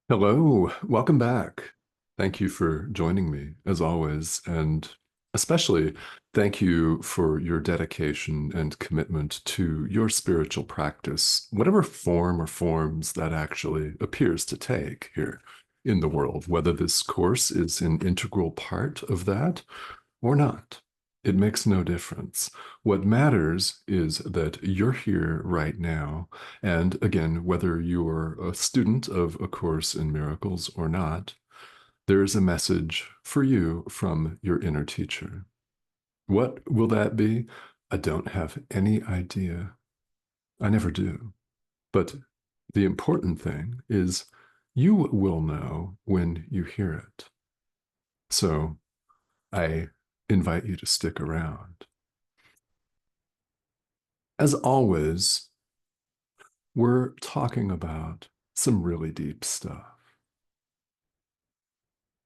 Hello, welcome back. Thank you for joining me, as always, and especially thank you for your dedication and commitment to your spiritual practice, whatever form or forms that actually appears to take here in the world, whether this course is an integral part of that or not. It makes no difference. What matters is that you're here right now. And again, whether you're a student of A Course in Miracles or not, there is a message for you from your inner teacher. What will that be? I don't have any idea. I never do. But the important thing is you will know when you hear it. So I invite you to stick around. As always, we're talking about some really deep stuff,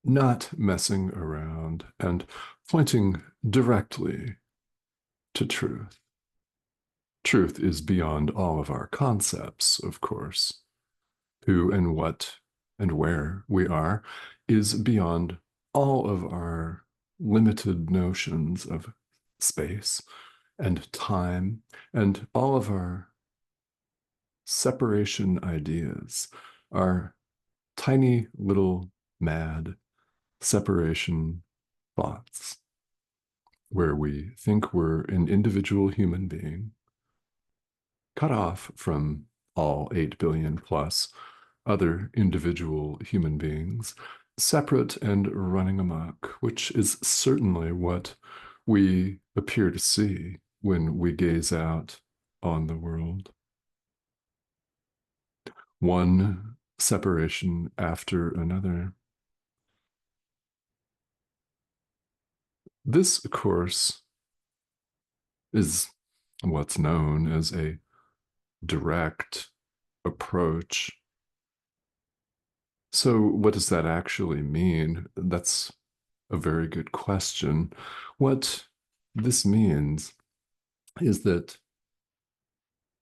not messing around and pointing directly to truth. Truth is beyond all of our concepts, of course. Who and what and where we are is beyond all of our limited notions of space and time and all of our separation ideas, our tiny little mad separation thoughts, where we think we're an individual human being cut off from all 8 billion plus other individual human beings, separate and running amok, which is certainly what we appear to see when we gaze out on the world. One separation after another. This course is what's known as a direct approach. So, what does that actually mean? That's a very good question. What this means is that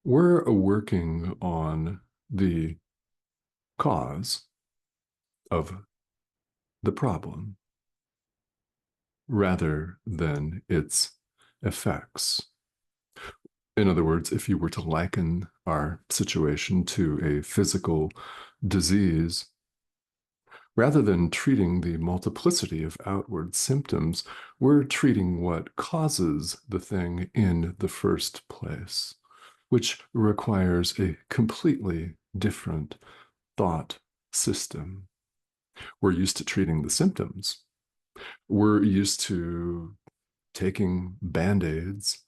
we're working on the cause of the problem rather than its effects. In other words, if you were to liken our situation to a physical disease, rather than treating the multiplicity of outward symptoms, we're treating what causes the thing in the first place, which requires a completely different thought system. We're used to treating the symptoms. We're used to taking band-aids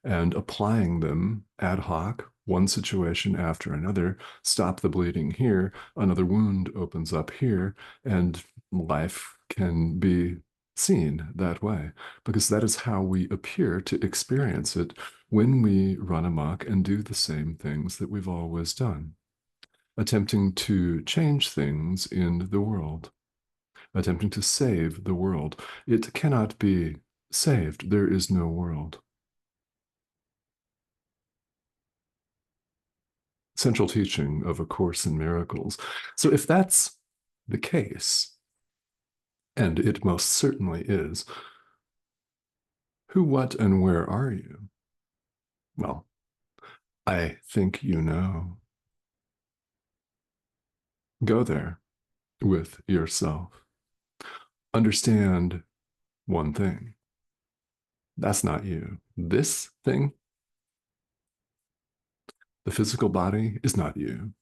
and applying them ad hoc, one situation after another, stop the bleeding here, another wound opens up here, and life can be seen that way, because that is how we appear to experience it when we run amok and do the same things that we've always done, attempting to change things in the world, attempting to save the world. It cannot be saved. There is no world. Central teaching of A Course in Miracles. So if that's the case, and it most certainly is, who, what, and where are you? Well, I think you know. Go there with yourself. Understand one thing. That's not you. This thing, the physical body, is not you.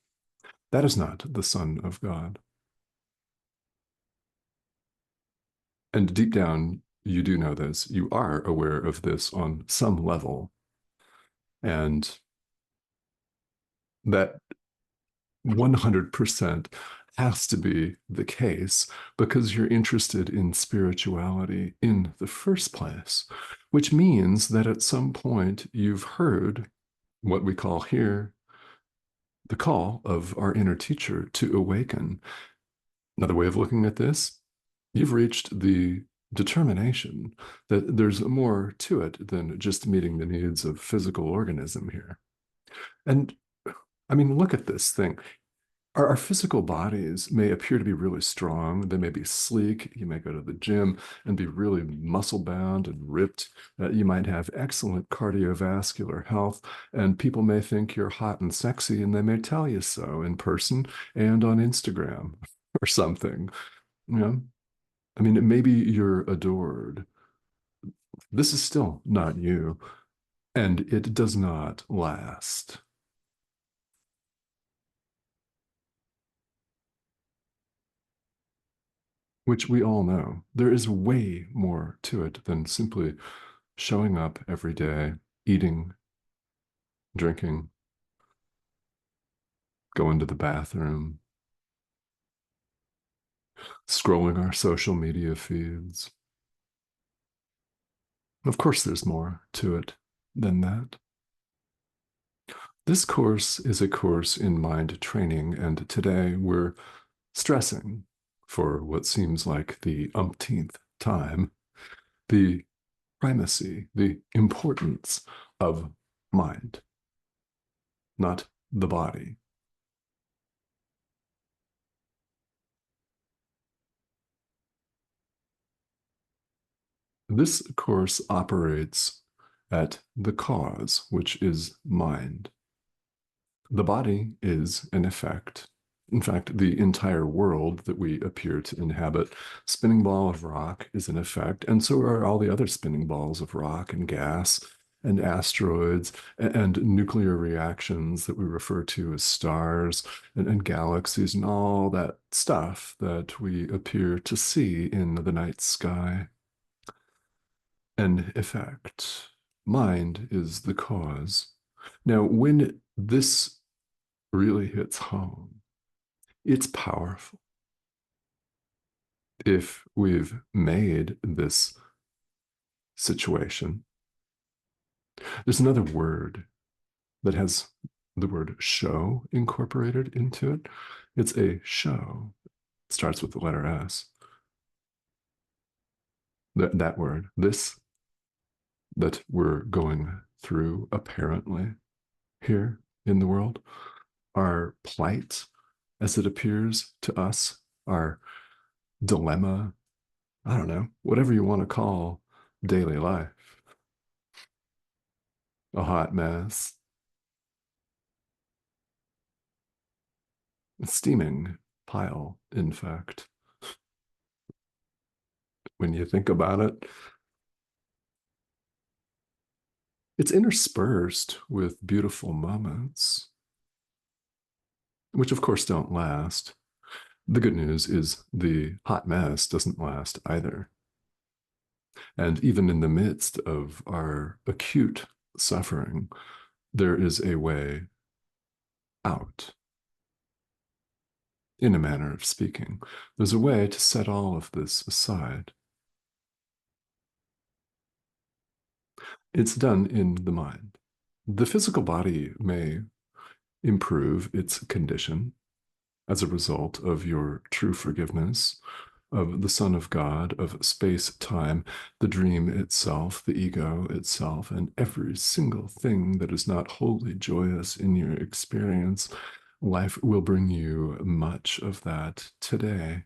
That is not the Son of God. And deep down, you do know this. You are aware of this on some level. And that 100% has to be the case because you're interested in spirituality in the first place, which means that at some point you've heard what we call here the call of our inner teacher to awaken. Another way of looking at this, you've reached the determination that there's more to it than just meeting the needs of physical organism here. And I mean, look at this thing. our physical bodies may appear to be really strong. They may be sleek. You may go to the gym and be really muscle bound and ripped. You might have excellent cardiovascular health, and people may think you're hot and sexy, and they may tell you so in person and on Instagram or something. You know, I mean, maybe you're adored. This is still not you, and it does not last. Which we all know. There is way more to it than simply showing up every day, eating, drinking, going to the bathroom, scrolling our social media feeds. Of course, there's more to it than that. This course is a course in mind training, and today we're stressing for what seems like the umpteenth time the primacy, the importance of mind, not the body. This course operates at the cause, which is mind. The body is an effect. In fact, the entire world that we appear to inhabit, spinning ball of rock is an effect, and so are all the other spinning balls of rock and gas and asteroids and nuclear reactions that we refer to as stars and galaxies and all that stuff that we appear to see in the night sky. An effect. Mind is the cause. Now, when this really hits home, it's powerful. If we've made this situation, there's another word that has the word show incorporated into it. It's a show. It starts with the letter S. That word, this that we're going through apparently here in the world, our plight as it appears to us, our dilemma, I don't know, whatever you want to call daily life, a hot mess, a steaming pile, in fact, when you think about it. It's interspersed with beautiful moments, which of course don't last. The good news is the hot mess doesn't last either. And even in the midst of our acute suffering, there is a way out, in a manner of speaking. There's a way to set all of this aside. It's done in the mind. The physical body may improve its condition as a result of your true forgiveness of the Son of God, of space, time, the dream itself, the ego itself, and every single thing that is not wholly joyous in your experience. Life will bring you much of that today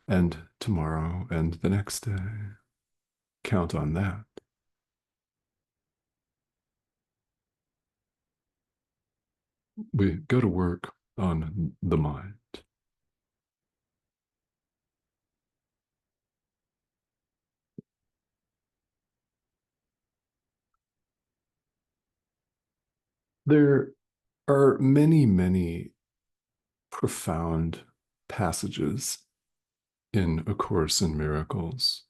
and tomorrow and the next day. Count on that. We go to work on the mind. There are many, many profound passages in A Course in Miracles.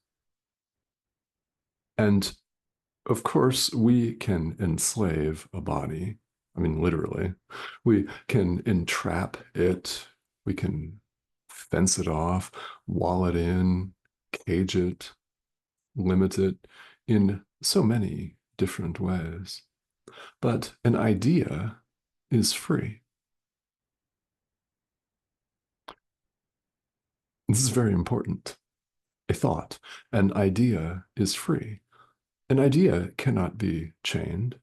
And of course, we can enslave a body. I mean, literally. We can entrap it. We can fence it off, wall it in, cage it, limit it in so many different ways. But an idea is free. This is very important. A thought, an idea is free. An idea cannot be chained.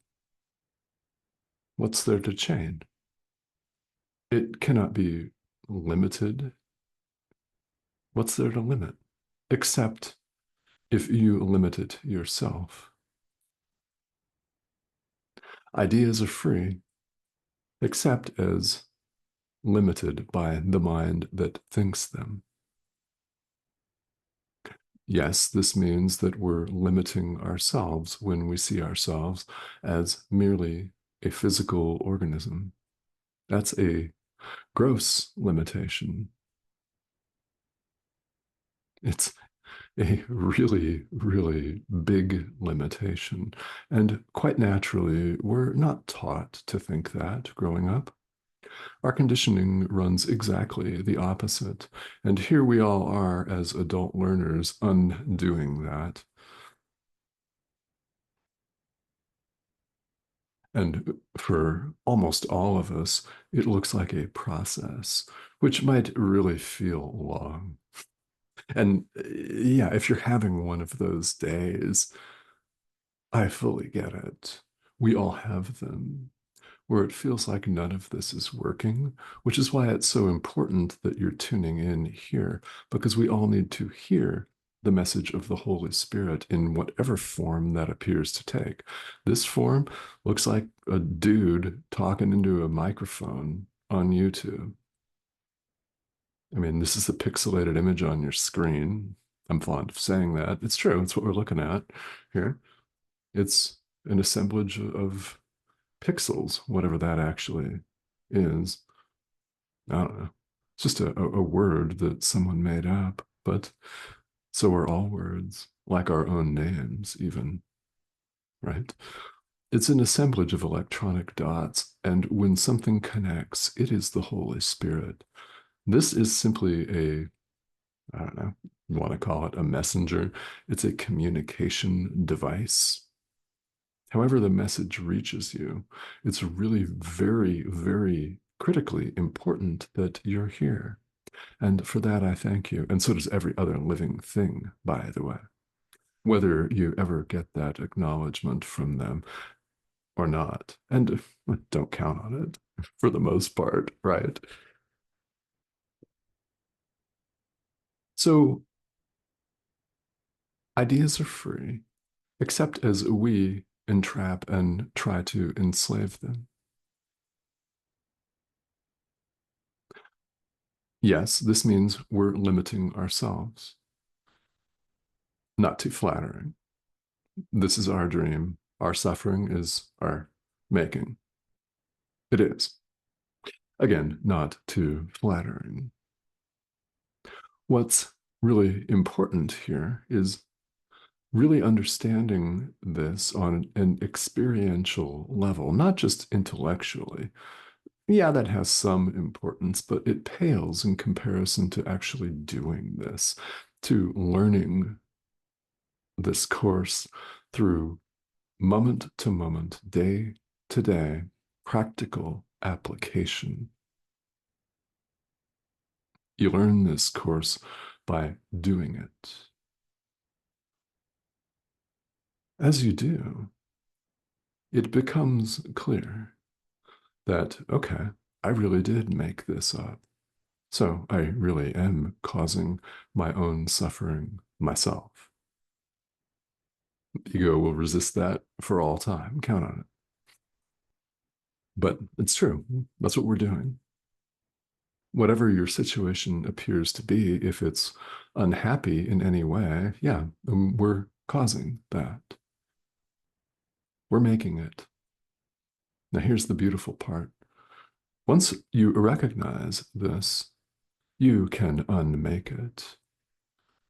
What's there to chain? It cannot be limited. What's there to limit? Except if you limit it yourself. Ideas are free, except as limited by the mind that thinks them. Yes, this means that we're limiting ourselves when we see ourselves as merely a physical organism. That's a gross limitation. It's a really, really big limitation. And quite naturally, we're not taught to think that growing up. Our conditioning runs exactly the opposite. And here we all are as adult learners undoing that. And for almost all of us, it looks like a process, which might really feel long. And yeah, if you're having one of those days, I fully get it. We all have them where it feels like none of this is working, which is why it's so important that you're tuning in here, because we all need to hear the message of the Holy Spirit in whatever form that appears to take. This form looks like a dude talking into a microphone on YouTube. I mean, this is the pixelated image on your screen. I'm fond of saying that. It's true. It's what we're looking at here. It's an assemblage of pixels, whatever that actually is. I don't know. It's just a word that someone made up, but so are all words, like our own names, even, right? It's an assemblage of electronic dots, and when something connects, it is the Holy Spirit. This is simply a, I don't know, you want to call it a messenger. It's a communication device. However, the message reaches you, it's really very, very critically important that you're here. And for that, I thank you. And so does every other living thing, by the way. Whether you ever get that acknowledgement from them or not. And don't count on it for the most part, right? So ideas are free, except as we entrap and try to enslave them. Yes, this means we're limiting ourselves. Not too flattering. This is our dream. Our suffering is our making. It is. Again, not too flattering. What's really important here is really understanding this on an experiential level, not just intellectually. Yeah, that has some importance, but it pales in comparison to actually doing this, to learning this course through moment to moment, day to day, practical application. You learn this course by doing it. As you do, it becomes clear that, okay, I really did make this up. So I really am causing my own suffering myself. Ego will resist that for all time. Count on it. But it's true. That's what we're doing. Whatever your situation appears to be, if it's unhappy in any way, yeah, we're causing that. We're making it. Now, here's the beautiful part. Once you recognize this, you can unmake it.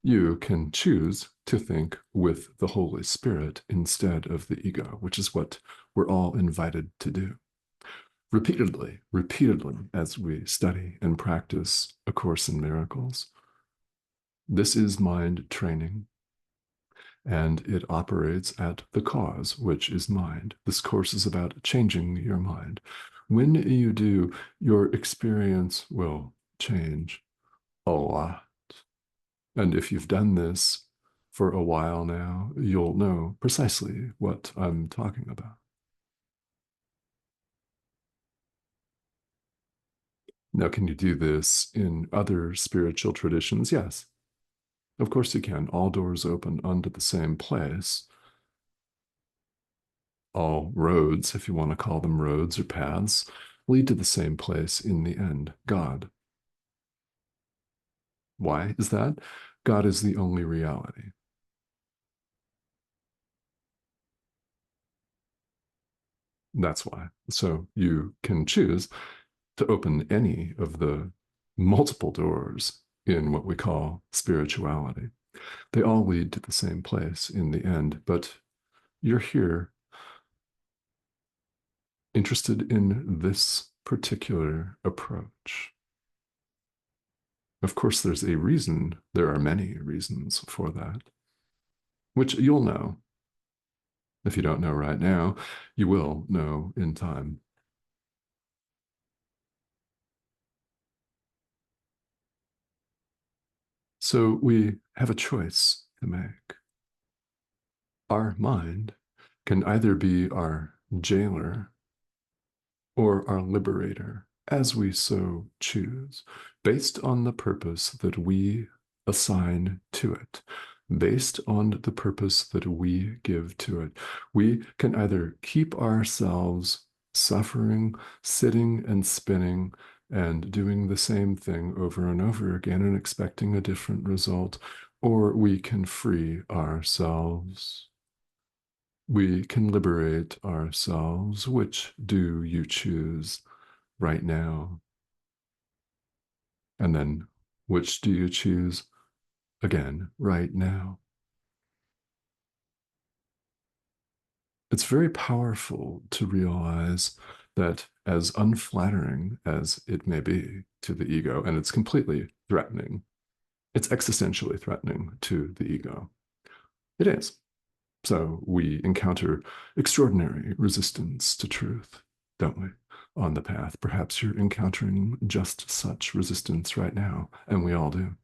You can choose to think with the Holy Spirit instead of the ego, which is what we're all invited to do. Repeatedly, repeatedly, as we study and practice A Course in Miracles. This is mind training, and it operates at the cause, which is mind. This course is about changing your mind. When you do, your experience will change a lot. And if you've done this for a while now, you'll know precisely what I'm talking about. Now, can you do this in other spiritual traditions? Yes, of course you can. All doors open unto the same place. All roads, if you want to call them roads or paths, lead to the same place in the end, God. Why is that? God is the only reality. That's why. So you can choose to open any of the multiple doors in what we call spirituality. They all lead to the same place in the end, but you're here interested in this particular approach. Of course, there's a reason. There are many reasons for that, which you'll know. If you don't know right now, you will know in time. So we have a choice to make. Our mind can either be our jailer or our liberator, as we so choose, based on the purpose that we assign to it, based on the purpose that we give to it. We can either keep ourselves suffering, sitting and spinning, and doing the same thing over and over again and expecting a different result, or we can free ourselves. We can liberate ourselves. Which do you choose right now? And then, which do you choose again right now? It's very powerful to realize that, as unflattering as it may be to the ego, and it's completely threatening, it's existentially threatening to the ego. It is. So we encounter extraordinary resistance to truth, don't we, on the path? Perhaps you're encountering just such resistance right now, and we all do.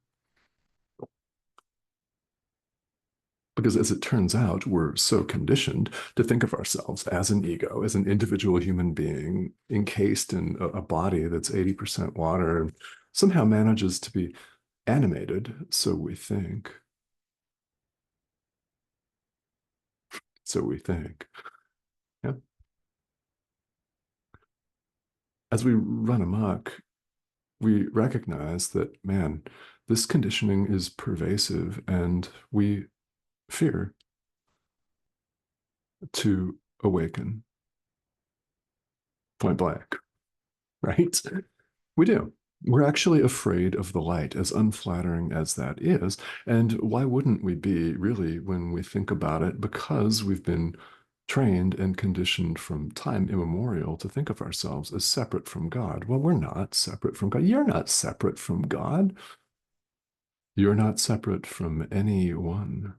Because as it turns out, we're so conditioned to think of ourselves as an ego, as an individual human being encased in a body that's 80% water and somehow manages to be animated, so we think. So we think. Yeah. As we run amok, we recognize that, man, this conditioning is pervasive and we fear to awaken, point blank, right? We do. We're actually afraid of the light, as unflattering as that is. And why wouldn't we be, really, when we think about it? Because we've been trained and conditioned from time immemorial to think of ourselves as separate from God. Well, we're not separate from God. You're not separate from God. You're not separate from anyone.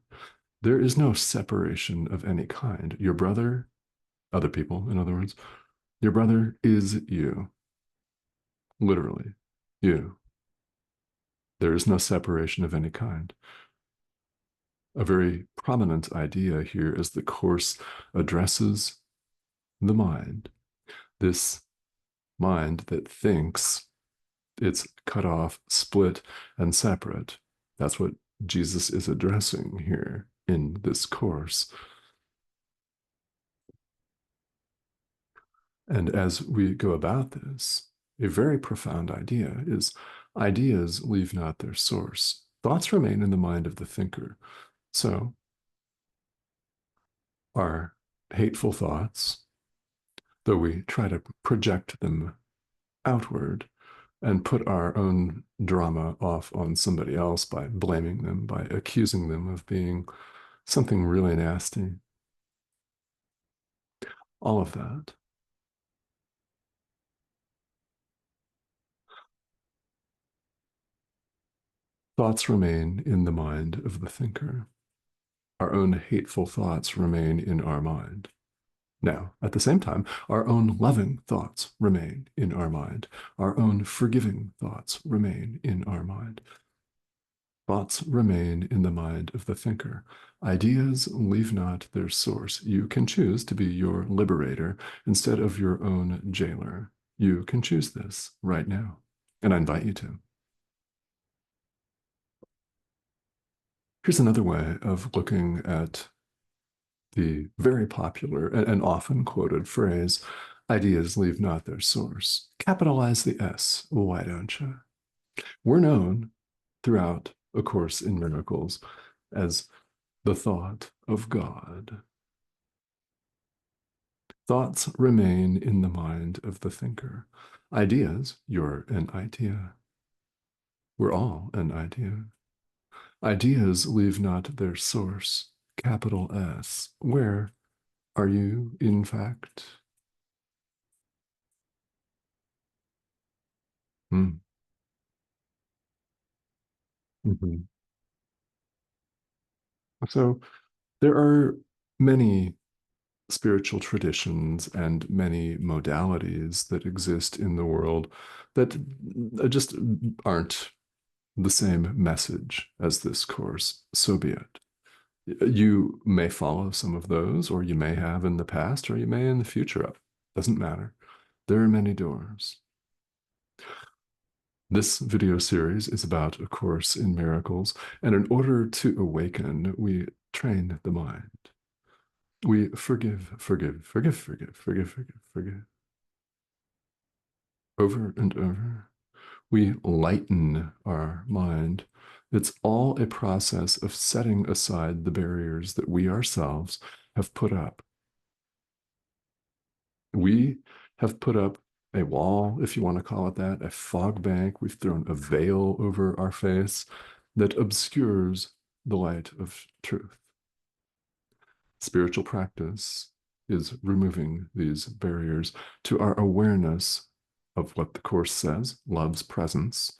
There is no separation of any kind. Your brother, other people, in other words, your brother is you, literally, you. There is no separation of any kind. A very prominent idea here as the Course addresses the mind, this mind that thinks it's cut off, split, and separate. That's what Jesus is addressing here in this Course. And as we go about this, a very profound idea is ideas leave not their source. Thoughts remain in the mind of the thinker. So our hateful thoughts, though we try to project them outward and put our own drama off on somebody else by blaming them, by accusing them of being something really nasty, all of that. Thoughts remain in the mind of the thinker. Our own hateful thoughts remain in our mind. Now, at the same time, our own loving thoughts remain in our mind. Our own forgiving thoughts remain in our mind. Thoughts remain in the mind of the thinker. Ideas leave not their source. You can choose to be your liberator instead of your own jailer. You can choose this right now. And I invite you to. Here's another way of looking at the very popular and often quoted phrase, ideas leave not their source. Capitalize the S, why don't you? We're known throughout A Course in Miracles as the thought of God. Thoughts remain in the mind of the thinker. Ideas, you're an idea. We're all an idea. Ideas leave not their source, capital S. Where are you, in fact? Mm. Mhm. So there are many spiritual traditions and many modalities that exist in the world that just aren't the same message as this course. So be it. You may follow some of those, or you may have in the past, or you may in the future. Doesn't matter. There are many doors. This video series is about A Course in Miracles, and in order to awaken, we train the mind. We forgive, forgive, forgive, forgive, forgive, forgive, forgive, over and over. We lighten our mind. It's all a process of setting aside the barriers that we ourselves have put up. We have put up a wall, if you want to call it that, a fog bank. We've thrown a veil over our face that obscures the light of truth. Spiritual practice is removing these barriers to our awareness of what the Course says, love's presence.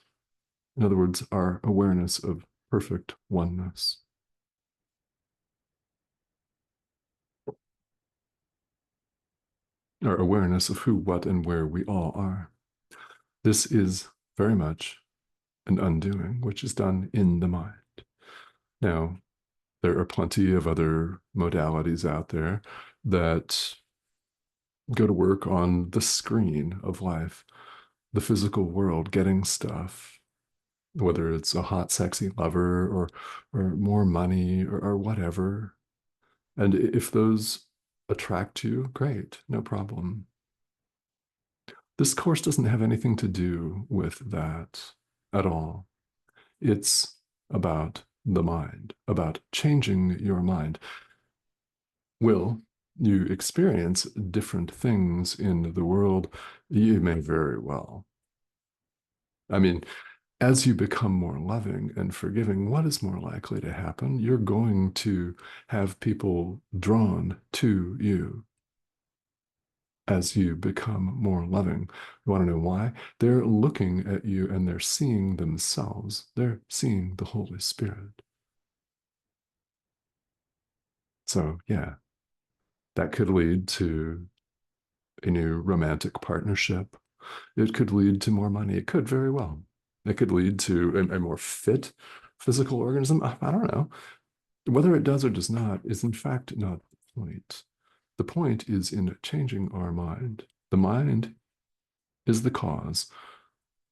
In other words, our awareness of perfect oneness. Our awareness of who, what, and where we all are. This is very much an undoing, which is done in the mind. Now, there are plenty of other modalities out there that go to work on the screen of life, the physical world, getting stuff, whether it's a hot, sexy lover or more money or whatever. And if those attract you, great, no problem. This course doesn't have anything to do with that at all. It's about the mind, about changing your mind. Will you experience different things in the world? You may very well. I mean, as you become more loving and forgiving, what is more likely to happen? You're going to have people drawn to you as you become more loving. You want to know why? They're looking at you and they're seeing themselves. They're seeing the Holy Spirit. So, yeah, that could lead to a new romantic partnership. It could lead to more money. It could very well. It could lead to a more fit physical organism. I don't know. Whether it does or does not is, in fact, not the point. The point is in changing our mind. The mind is the cause.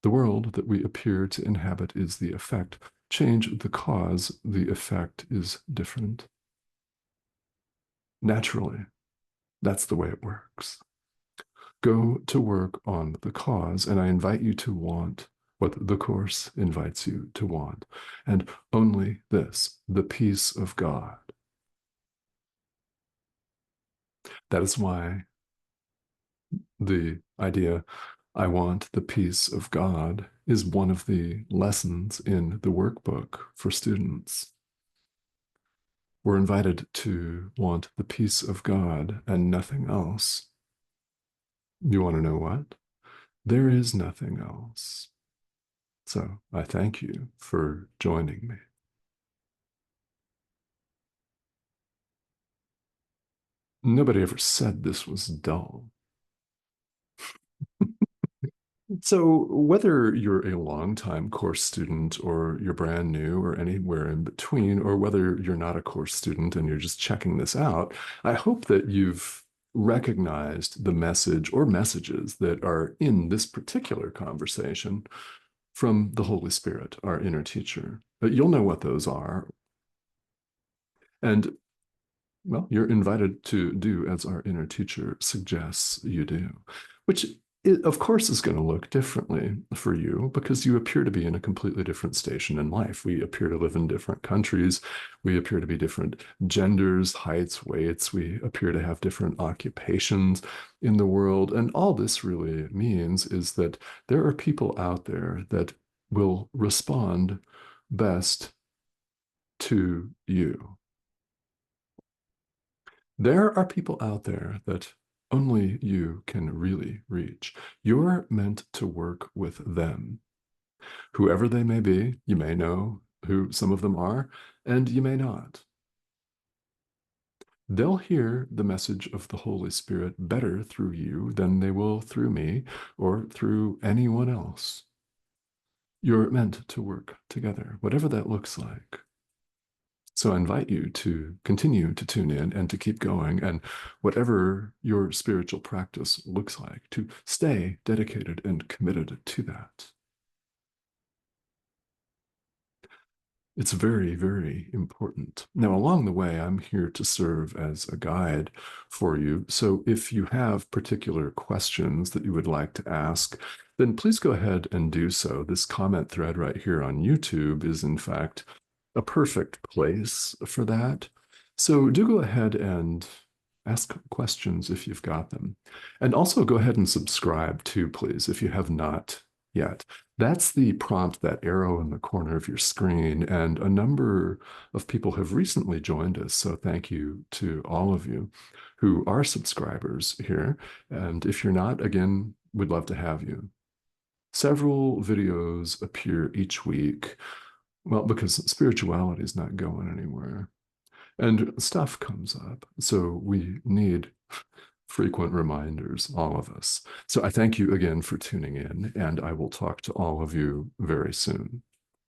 The world that we appear to inhabit is the effect. Change the cause, the effect is different. Naturally, that's the way it works. Go to work on the cause, and I invite you to want what the Course invites you to want, and only this, the peace of God. That is why the idea, I want the peace of God, is one of the lessons in the workbook for students. We're invited to want the peace of God and nothing else. You want to know what? There is nothing else. So I thank you for joining me. Nobody ever said this was dull. So, whether you're a longtime course student or you're brand new or anywhere in between, or whether you're not a course student and you're just checking this out, I hope that you've recognized the message or messages that are in this particular conversation from the Holy Spirit, our inner teacher. But you'll know what those are. And well, you're invited to do as our inner teacher suggests you do, which of course is going to look differently for you because you appear to be in a completely different station in life. We appear to live in different countries. We appear to be different genders, heights, weights. We appear to have different occupations in the world. And all this really means is that there are people out there that will respond best to you. There are people out there that only you can really reach. You're meant to work with them. Whoever they may be, you may know who some of them are, and you may not. They'll hear the message of the Holy Spirit better through you than they will through me or through anyone else. You're meant to work together, whatever that looks like. So I invite you to continue to tune in and to keep going, and whatever your spiritual practice looks like, to stay dedicated and committed to that. It's very, very important. Now, along the way, I'm here to serve as a guide for you. So if you have particular questions that you would like to ask, then please go ahead and do so. This comment thread right here on YouTube is, in fact, a perfect place for that. So do go ahead and ask questions if you've got them. And also go ahead and subscribe too, please, if you have not yet. That's the prompt, that arrow in the corner of your screen. And a number of people have recently joined us. So thank you to all of you who are subscribers here. And if you're not, again, we'd love to have you. Several videos appear each week. Well, because spirituality is not going anywhere. And stuff comes up. So we need frequent reminders, all of us. So I thank you again for tuning in, and I will talk to all of you very soon.